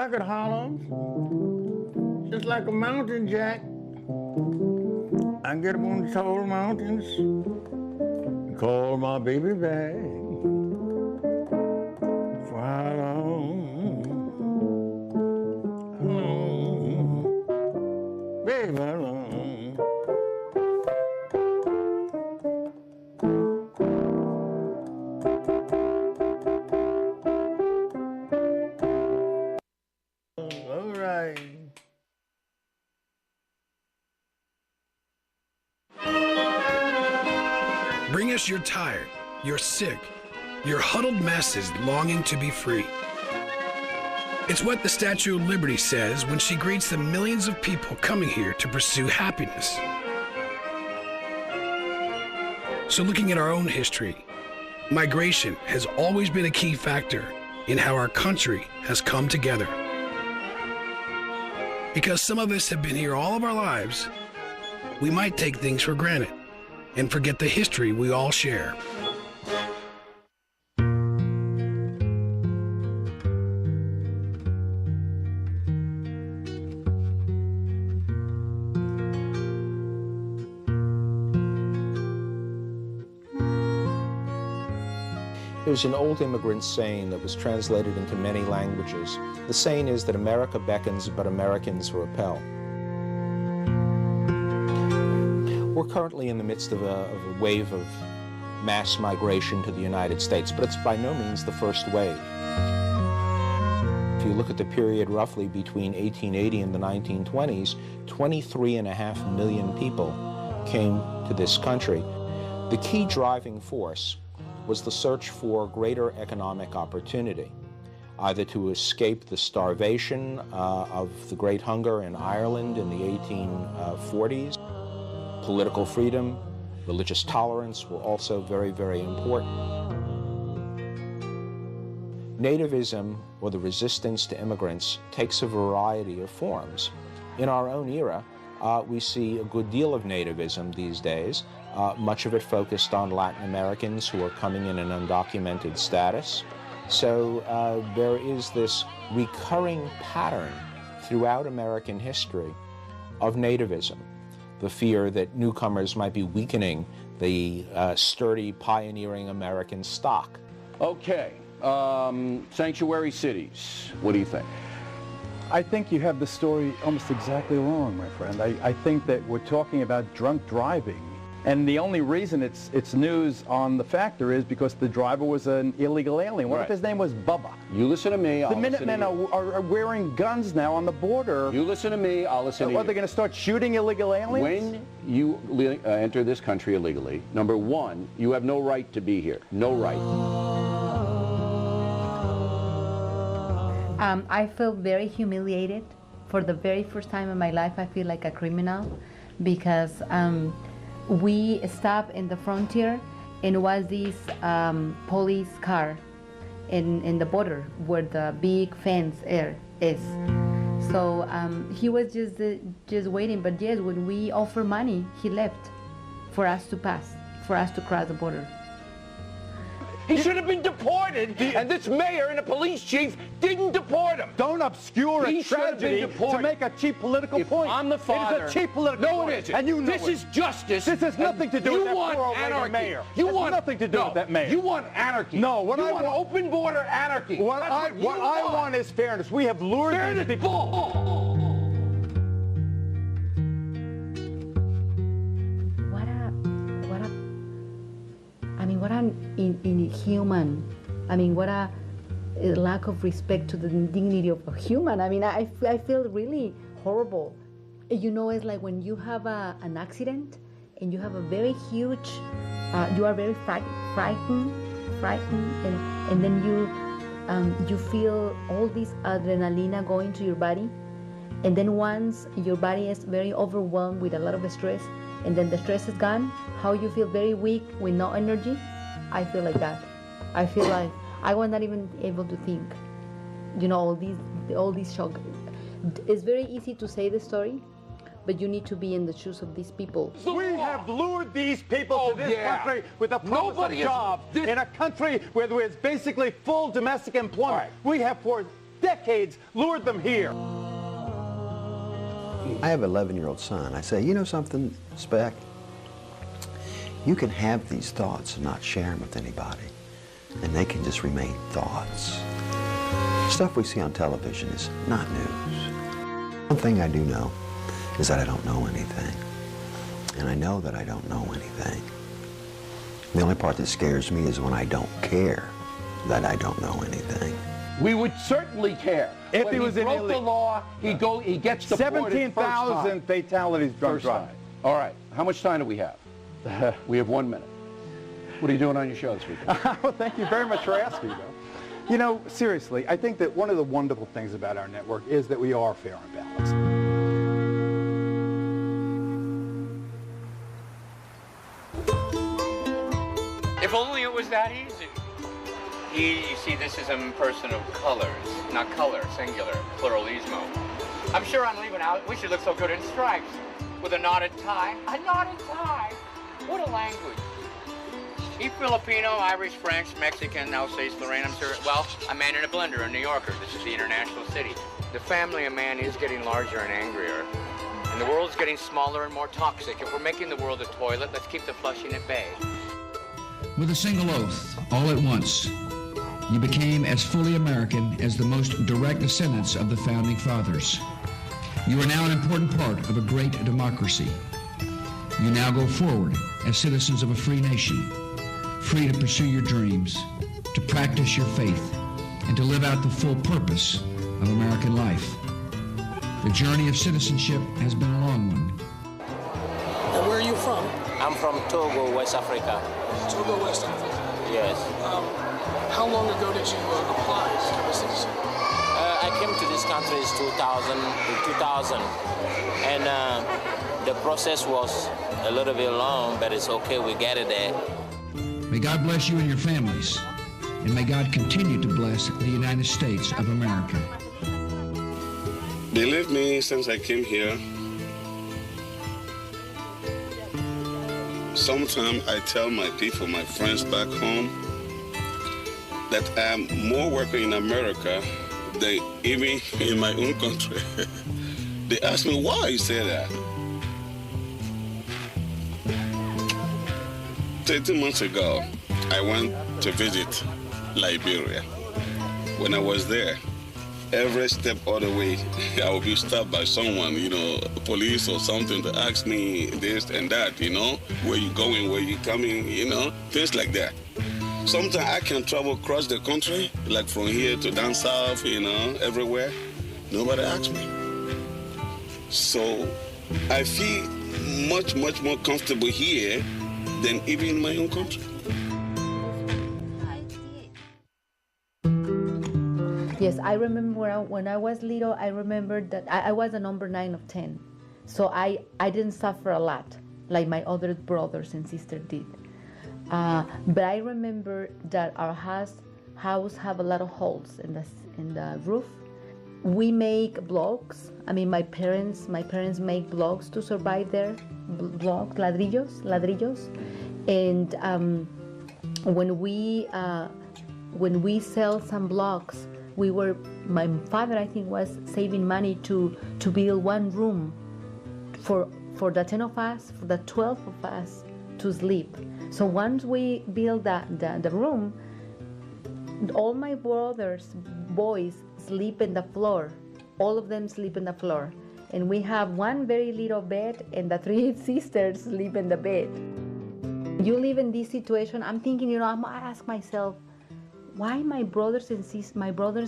could holler, just like a mountain jack. I get up on the tall mountains and call my baby back. For how long, baby, how long? All right. Bring us your tired, your sick, your huddled masses longing to be free. It's what the Statue of Liberty says when she greets the millions of people coming here to pursue happiness. So looking at our own history, migration has always been a key factor in how our country has come together. Because some of us have been here all of our lives, we might take things for granted and forget the history we all share. There's an old immigrant saying that was translated into many languages. The saying is that America beckons, but Americans repel. We're currently in the midst of a wave of mass migration to the United States, but it's by no means the first wave. If you look at the period roughly between 1880 and the 1920s, 23.5 million people came to this country. The key driving force was the search for greater economic opportunity, either to escape the starvation of the Great Hunger in Ireland in the 1840s. Political freedom, religious tolerance were also very, very important. Nativism, or the resistance to immigrants, takes a variety of forms. In our own era, we see a good deal of nativism these days, much of it focused on Latin Americans who are coming in an undocumented status. So there is this recurring pattern throughout American history of nativism, the fear that newcomers might be weakening the sturdy, pioneering American stock. Okay, sanctuary cities, what do you think? I think you have the story almost exactly wrong, my friend. I think that we're talking about drunk driving. And the only reason it's news on the factor is because the driver was an illegal alien. What if his name was Bubba? You listen to me, I'll listen to you. The Minutemen are wearing guns now on the border. You listen to me, I'll listen to you. Are they going to start shooting illegal aliens? When you enter this country illegally, number one, you have no right to be here. No right. I feel very humiliated. For the very first time in my life, I feel like a criminal because we stopped in the frontier and it was this police car in the border where the big fence is. So he was just waiting, but yes, when we offer money, he left for us to pass, for us to cross the border. He should have been deported, and this mayor and the police chief didn't deport him. Don't obscure a tragedy to make a cheap political point. I'm the father. It is a cheap political point. No, it isn't. And you know this is justice. This has nothing to do with that poor old lady mayor. You want nothing to do with that mayor. You want anarchy. No, what I want open border anarchy. What I want is fairness. We have lured these people. What an inhuman, what a lack of respect to the dignity of a human. I feel really horrible. You know, it's like when you have an accident and you have a very huge, you are very frightened, and then you feel all this adrenaline going to your body, and then once your body is very overwhelmed with a lot of stress, and then the stress is gone, how you feel very weak with no energy. I feel like that. I feel like I was not even able to think. You know, all these shock. It's very easy to say the story, but you need to be in the shoes of these people. We have lured these people to this country with a promise of jobs in a country where there is basically full domestic employment. We have for decades lured them here. I have an 11-year-old son. I say, you know something, Speck? You can have these thoughts and not share them with anybody, and they can just remain thoughts. Stuff we see on television is not news. One thing I do know is that I don't know anything, and I know that I don't know anything. The only part that scares me is when I don't care that I don't know anything. We would certainly care. If when he was he in broke the illegal- law, he gets deported 17,000 fatalities drunk first time. driving. All right. How much time do we have? We have 1 minute. What are you doing on your show this weekend? Well, thank you very much for asking, though. You know, seriously, I think that one of the wonderful things about our network is that we are fair and balanced. If only it was that easy. You see, this is a person of colors, not color, singular, pluralismo. I'm sure I'm leaving out, we should look so good in stripes, with a knotted tie. A knotted tie? What a language. He Filipino, Irish, French, Mexican, Alsace, Lorraine, I'm sure. Well, a man in a blender, a New Yorker. This is the international city. The family of man is getting larger and angrier. And the world's getting smaller and more toxic. If we're making the world a toilet, let's keep the flushing at bay. With a single oath, all at once, you became as fully American as the most direct descendants of the Founding Fathers. You are now an important part of a great democracy. You now go forward as citizens of a free nation, free to pursue your dreams, to practice your faith, and to live out the full purpose of American life. The journey of citizenship has been a long one. And where are you from? I'm from Togo, West Africa. Togo, West Africa. Yes. How long ago did you apply to become a citizen? I came to this country in 2000, and the process was a little bit long, but it's okay, we get it there. May God bless you and your families, and may God continue to bless the United States of America. Believe me, since I came here, sometimes I tell my people, my friends back home, that I'm more working in America than even in my own country. They ask me why you say that. 13 months ago, I went to visit Liberia. When I was there, every step all the way, I would be stopped by someone, you know, police or something, to ask me this and that, you know, where you going, where you coming, you know, things like that. Sometimes I can travel across the country, like from here to down south, you know, everywhere. Nobody asks me. So I feel much, much more comfortable here than even in my own country. Yes, I remember when I was little, I remember that I was a number 9 of 10. So I didn't suffer a lot like my other brothers and sisters did. But I remember that our house have a lot of holes in the roof. We make blocks. I mean, my parents make blocks to survive there. Blocks, ladrillos. And when we sell some blocks, my father, I think, was saving money to build one room for the 10 of us, for the 12 of us to sleep. So once we build the room, all my brothers, boys, sleep in the floor. All of them sleep in the floor. And we have one very little bed, and the 3 sisters sleep in the bed. You live in this situation, I'm thinking, you know, I ask myself, why my brothers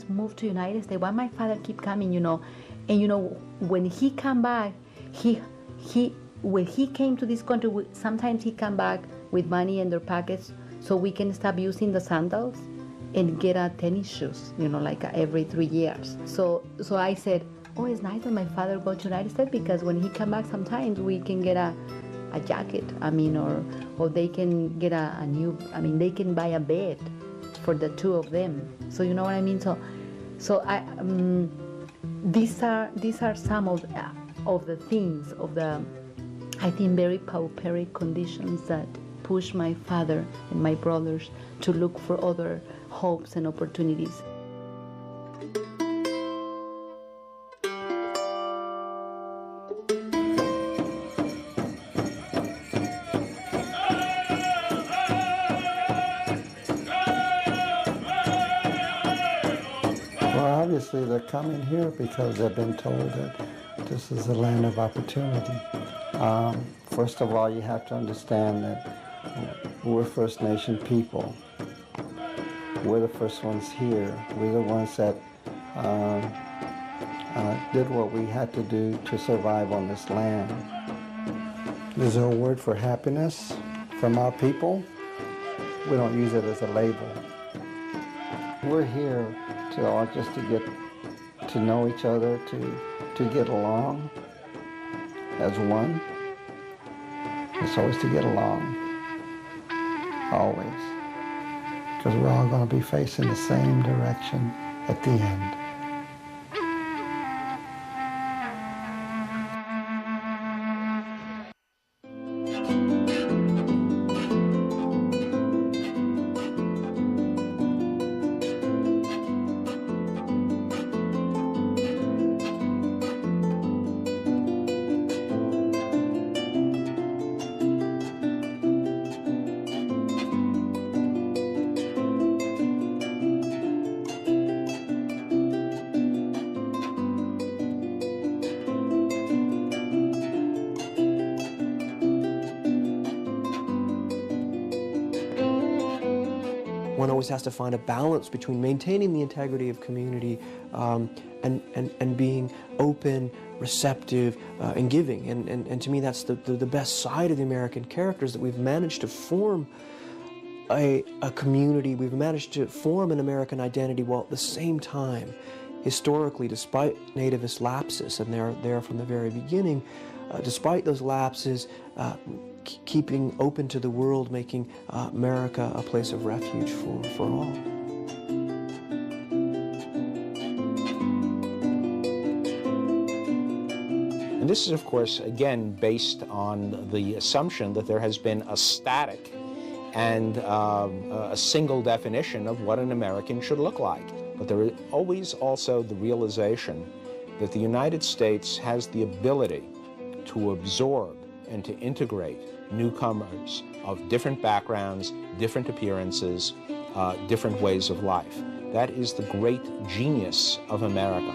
moved to United States? Why my father keep coming, you know? And you know, when he come back, when he came to this country, sometimes he come back with money in their pockets so we can stop using the sandals and get tennis shoes, you know, like every 3 years. So I said, oh, it's nice that my father go to United States, because when he come back, sometimes we can get a jacket, I mean, or they can get a new, I mean, they can buy a bed for the 2 of them. So you know what I mean? So I these are some of the things, of the, I think, very pauperic conditions that push my father and my brothers to look for other hopes and opportunities. obviously they're coming here because they've been told that this is a land of opportunity. First of all, you have to understand that we're First Nation people. We're the first ones here. We're the ones that did what we had to do to survive on this land. There's a word for happiness from our people. We don't use it as a label. We're here to all just to get to know each other, to get along as one. It's always to get along, always. Because we're all going to be facing the same direction at the end. One always has to find a balance between maintaining the integrity of community and being open, receptive, and giving. And to me, that's the best side of the American character, is that we've managed to form a community, we've managed to form an American identity while at the same time, historically, despite nativist lapses, and they're there from the very beginning, despite those lapses, keeping open to the world, making America a place of refuge for all. And this is, of course, again, based on the assumption that there has been a static and a single definition of what an American should look like. But there is always also the realization that the United States has the ability to absorb and to integrate newcomers of different backgrounds, different appearances, different ways of life. That is the great genius of America.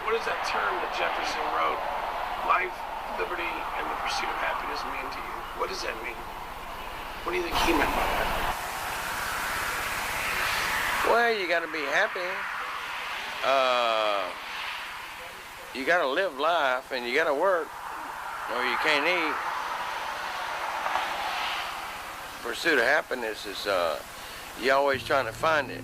What is that term that Jefferson wrote? Life, liberty, and the pursuit of happiness mean to you? What does that mean? What do you think he meant by that? Well, you got to be happy. You got to live life, and you got to work, or you can't eat. Pursuit of happiness is you're always trying to find it.